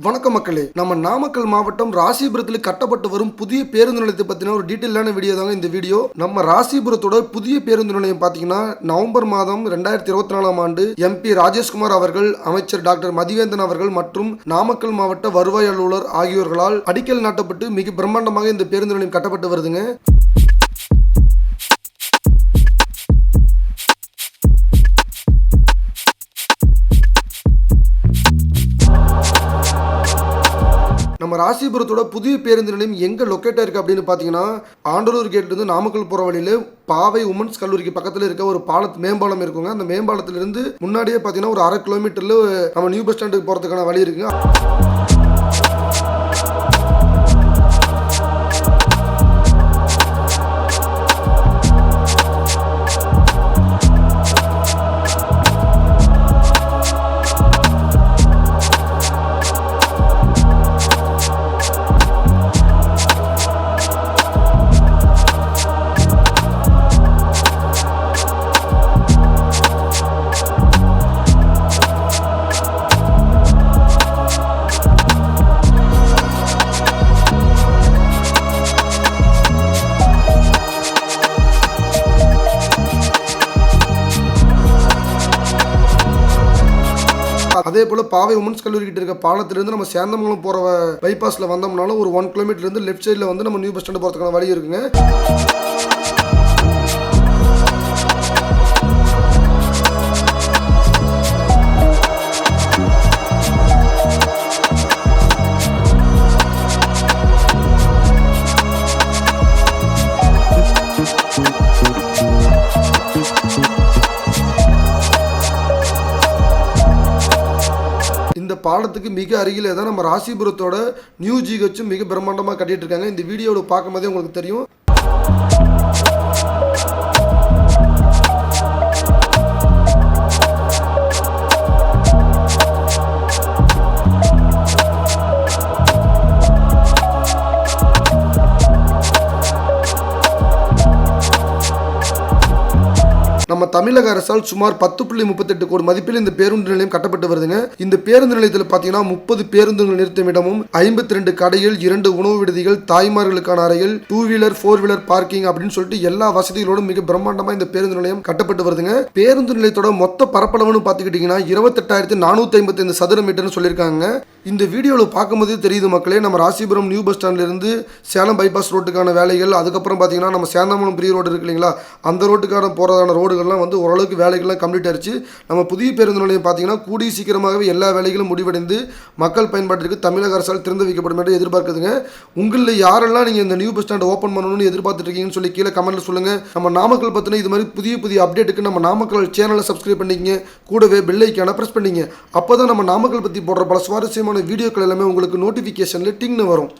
வணக்கம் மக்களே, நம்ம நாமக்கல் மாவட்டம் ராசிபுரத்தில் கட்டப்பட்டு வரும் புதிய பேருந்து நிலையத்தை பற்றின ஒரு டீட்டெயிலான வீடியோ தாங்க இந்த வீடியோ. நம்ம ராசிபுரத்தோட புதிய பேருந்து நிலையம் பார்த்தீங்கன்னா நவம்பர் மாதம் 2024ஆம் ஆண்டு MP ராஜேஷ்குமார் அவர்கள், அமைச்சர் டாக்டர் மதிவேந்தன் அவர்கள் மற்றும் நாமக்கல் மாவட்ட வருவாய் அலுவலர் ஆகியோர்களால் அடிக்கல் நாட்டப்பட்டு மிக பிரம்மாண்டமாக இந்த பேருந்து நிலையம் கட்டப்பட்டு வருதுங்க. நம்ம ராசிபுரத்தோட புதிய பேருந்து நிலையம் எங்கே லொக்கேட்டாக இருக்குது அப்படின்னு பார்த்தீங்கன்னா, ஆண்டலூர் கேட்லேருந்து நாமக்கல் போகிற வழியில் பாவை உமன்ஸ் கல்லூரிக்கு பக்கத்தில் இருக்க ஒரு மேம்பாலம் இருக்குங்க. அந்த மேம்பாலத்திலிருந்து முன்னாடியே பார்த்தீங்கன்னா ஒரு 1/2 கிலோமீட்டரில் நம்ம நியூ பஸ் ஸ்டாண்டுக்கு போகிறதுக்கான வழி இருக்குங்க. அதே போல் பாவை உமன்ஸ் கல்லூரி கிட்ட இருக்க பாலத்திலிருந்து நம்ம சேந்தமங்கலம் போகிற பைபாஸில் வந்தோம்னாலும் ஒரு 1 கிலோமீட்டர்லேருந்து லெஃப்ட் சைடில் வந்து நம்ம நியூ பஸ் ஸ்டாண்டு போகிறதுக்கான வழி இருக்குங்க. இந்த பாலத்துக்கு மிக அருகிலே தான் நம்ம ராசிபுரத்தோட நியூ ஜிஹெச்சும் மிக பிரம்மாண்டமாக கட்டிட்டு இருக்காங்க. இந்த வீடியோவை பார்க்கும்போதே உங்களுக்கு தெரியும். நம்ம தமிழக அரசால் சுமார் 10.38 கோடி மதிப்பில் இந்த பேருந்து நிலையம் கட்டப்பட்டு வருதுங்க. இந்த பேருந்து நிலையத்தில் பார்த்தீங்கன்னா 30 பேருந்துகள் நிறுத்தும் இடமும், 52 கடைகள், 2 உணவு விடுதிகள், தாய்மார்களுக்கான அறைகள், 2 வீலர் 4 வீலர் பார்க்கிங் அப்படின்னு சொல்லிட்டு எல்லா வசதிகளோடும் மிக பிரம்மாண்டமா இந்த பேருந்து நிலையம் கட்டப்பட்டு வருதுங்க. பேருந்து நிலையத்தோட மொத்த பரப்பளவுன்னு பார்த்துக்கிட்டீங்கன்னா 28,455 சதுர மீட்டர்னு சொல்லியிருக்காங்க. இந்த வீடியோவில் பார்க்கும்போதே தெரியுது மக்களே, நம்ம ராசிபுரம் நியூ பஸ் ஸ்டாண்ட்ல இருந்து சேலம் பைபாஸ் ரோட்டுக்கான வேலைகள், அதுக்கப்புறம் பார்த்தீங்கன்னா நம்ம சேந்தமங்கலம் பெரிய ரோடு இருக்கு இல்லைங்களா, அந்த ரோட்டுக்கான போகிறதான ரோடுகள்லாம் வந்து ஓரளவுக்கு வேலைகள்லாம் கம்ப்ளீட் ஆயிடுச்சு. நம்ம புதிய பேருந்து நிலையம் பார்த்தீங்கன்னா கூடிய சீக்கிரமாகவே எல்லா வேலைகளும் முடிவடைந்து மக்கள் பயன்பாட்டிற்கு தமிழக அரசால் திறந்து வைக்கப்படும் என்று எதிர்பார்க்குதுங்க. உங்களில் யாரெல்லாம் நீங்கள் இந்த நியூ பஸ் ஸ்டாண்ட் ஓப்பன் பண்ணணும்னு எதிர்பார்த்துட்டு இருக்கீங்கன்னு சொல்லி கீழே கமெண்ட்ல சொல்லுங்க. நம்ம நாமக்கல் பற்றின இது மாதிரி புதிய அப்டேட்டுக்கு நம்ம நாமக்கல் சேனலை சப்ஸ்கிரைப் பண்ணிக்கங்க, கூடவே பெல் ஐக்கானை பிரஸ் பண்ணிங்க. அப்போ தான் நம்ம நாமக்கல் பற்றி போடுற பல சுவாரஸ்யமான வீடியோக்கள் எல்லாமே உங்களுக்கு நோட்டிஃபிகேஷனில் டிங்னு வரும்.